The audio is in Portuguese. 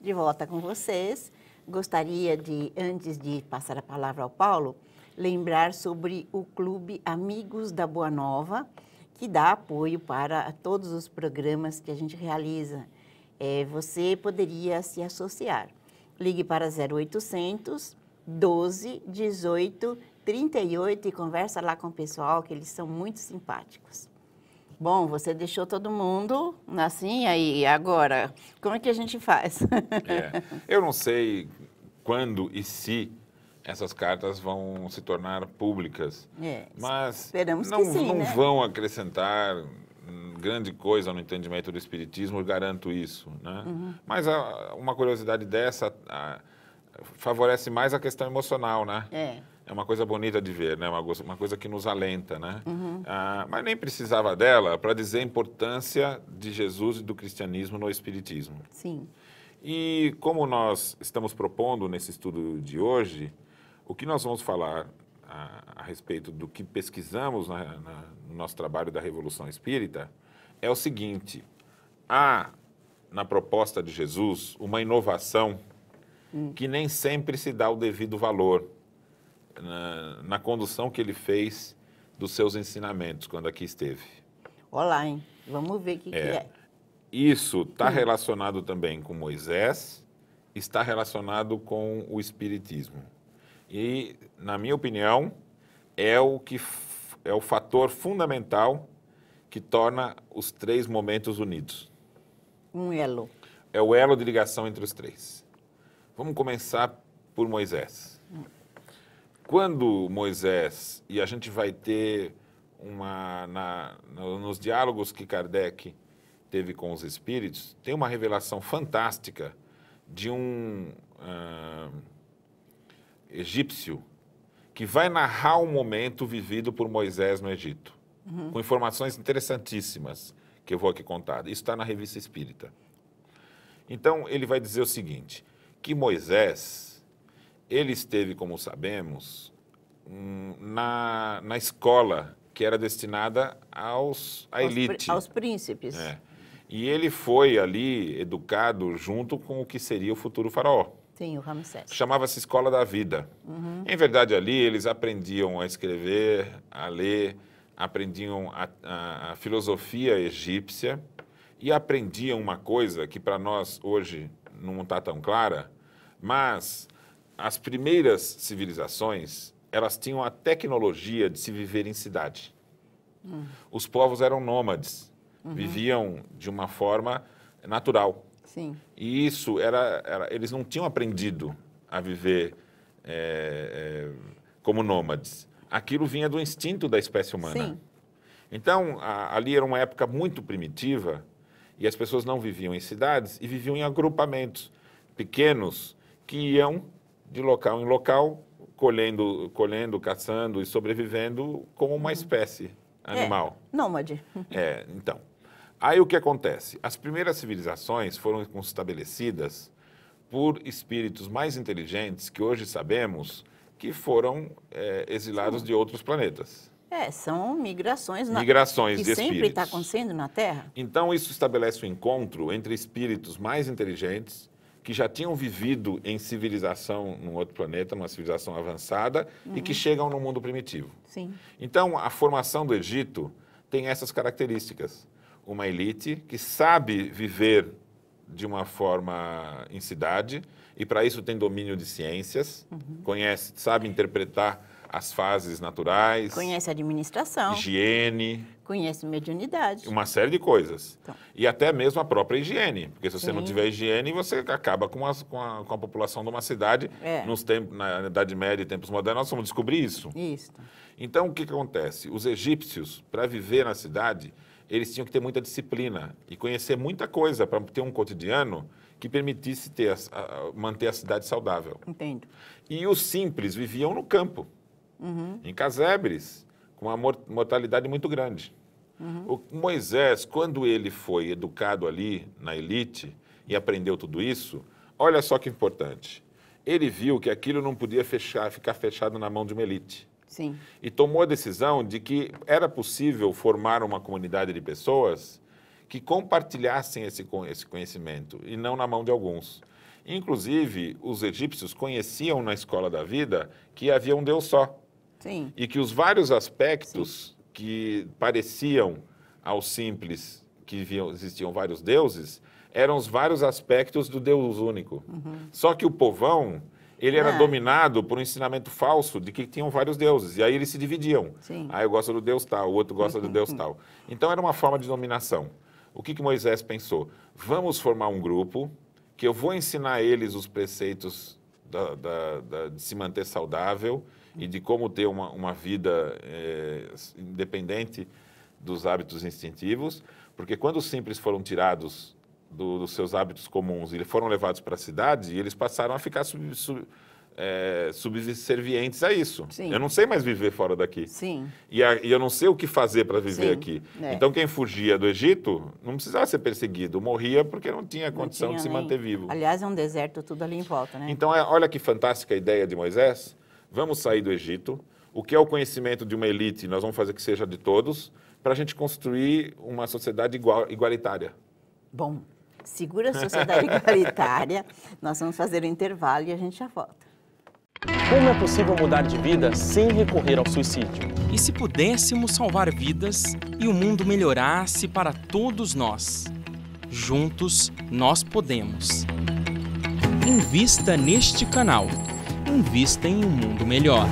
de volta com vocês. Gostaria de, antes de passar a palavra ao Paulo, lembrar sobre o Clube Amigos da Boa Nova, que dá apoio para todos os programas que a gente realiza. Você poderia se associar. Ligue para 0800 12 18 38 e conversa lá com o pessoal, que eles são muito simpáticos. Bom, você deixou todo mundo assim, aí agora, como é que a gente faz? Eu não sei quando e se essas cartas vão se tornar públicas, mas esperamos que sim, não né? vão acrescentar grande coisa no entendimento do Espiritismo, eu garanto isso, né? Mas uma curiosidade dessa favorece mais a questão emocional, né? É uma coisa bonita de ver, né? Uma coisa que nos alenta, né? Mas nem precisava dela para dizer a importância de Jesus e do cristianismo no Espiritismo. Sim. E como nós estamos propondo nesse estudo de hoje, o que nós vamos falar a respeito do que pesquisamos no nosso trabalho da Revolução Espírita é o seguinte: há na proposta de Jesus uma inovação que nem sempre se dá o devido valor na condução que ele fez dos seus ensinamentos quando aqui esteve. Olá, hein? Vamos ver o que é. Isso está relacionado também com Moisés, está relacionado com o Espiritismo. E, na minha opinião, é o fator fundamental que torna os três momentos unidos. Um elo. É o elo de ligação entre os três. Vamos começar por Moisés. Quando Moisés, e a gente vai ter nos diálogos que Kardec teve com os espíritos, tem uma revelação fantástica de um egípcio que vai narrar um momento vivido por Moisés no Egito, com informações interessantíssimas que eu vou aqui contar. Isso está na Revista Espírita. Então, ele vai dizer o seguinte, que Moisés, ele esteve, como sabemos, na escola que era destinada à elite. Aos príncipes. E ele foi ali educado junto com o que seria o futuro faraó. Sim, o Ramsés. Chamava-se Escola da Vida. Em verdade, ali eles aprendiam a escrever, a ler, aprendiam a filosofia egípcia e aprendiam uma coisa que para nós hoje não está tão clara, mas as primeiras civilizações, elas tinham a tecnologia de se viver em cidade. Os povos eram nômades, viviam de uma forma natural. Sim. E isso eles não tinham aprendido a viver como nômades. Aquilo vinha do instinto da espécie humana. Sim. Então, ali era uma época muito primitiva e as pessoas não viviam em cidades e viviam em agrupamentos pequenos que iam de local em local, colhendo, caçando e sobrevivendo como uma espécie animal. Nômade. Então. Aí o que acontece? As primeiras civilizações foram estabelecidas por espíritos mais inteligentes que hoje sabemos que foram exilados de outros planetas. São migrações De que espíritos. sempre está acontecendo na Terra. Então isso estabelece um encontro entre espíritos mais inteligentes que já tinham vivido em civilização num outro planeta, numa civilização avançada, e que chegam no mundo primitivo. Sim. Então, a formação do Egito tem essas características. Uma elite que sabe viver de uma forma em cidade, e para isso tem domínio de ciências, sabe interpretar as fases naturais, Conhece a administração, higiene, conhece mediunidade. uma série de coisas. Então. E até mesmo a própria higiene, porque se você não Sim. tiver higiene, você acaba com a população de uma cidade. Na Idade Média e tempos modernos, nós vamos descobrir isso. Isso. Então, o que acontece? Os egípcios, para viver na cidade, eles tinham que ter muita disciplina e conhecer muita coisa para ter um cotidiano que permitisse manter a cidade saudável. Entendo. E os simples viviam no campo, em casebres, com uma mortalidade muito grande. O Moisés, quando ele foi educado ali na elite e aprendeu tudo isso, olha só que importante. Ele viu que aquilo não podia ficar fechado na mão de uma elite. Sim. E tomou a decisão de que era possível formar uma comunidade de pessoas que compartilhassem esse conhecimento, e não na mão de alguns. Inclusive, os egípcios conheciam na escola da vida que havia um Deus só. Sim. E que os vários aspectos que pareciam aos simples que existiam vários deuses, eram os vários aspectos do Deus único. Só que o povão, ele era dominado por um ensinamento falso de que tinham vários deuses. E aí eles se dividiam. Sim. Ah, eu gosto do Deus tal, o outro gosta do Deus tal. Então era uma forma de dominação. O que Moisés pensou? Vamos formar um grupo que eu vou ensinar a eles os preceitos de se manter saudável e de como ter uma vida independente dos hábitos instintivos, porque quando os simples foram tirados dos seus hábitos comuns e foram levados para a cidade, eles passaram a ficar subservientes a isso. Sim. Eu não sei mais viver fora daqui. Sim. E eu não sei o que fazer para viver Sim. aqui. É. Então, quem fugia do Egito não precisava ser perseguido, morria porque não tinha condição de se manter vivo. Aliás, é um deserto tudo ali em volta, né? Então, olha que fantástica a ideia de Moisés. Vamos sair do Egito. O que é o conhecimento de uma elite, nós vamos fazer que seja de todos, para a gente construir uma sociedade igualitária. Bom, segura a sociedade igualitária. Nós vamos fazer um intervalo e a gente já volta. Como é possível mudar de vida sem recorrer ao suicídio? E se pudéssemos salvar vidas e o mundo melhorasse para todos nós? Juntos, nós podemos. Invista neste canal. Invista em um mundo melhor.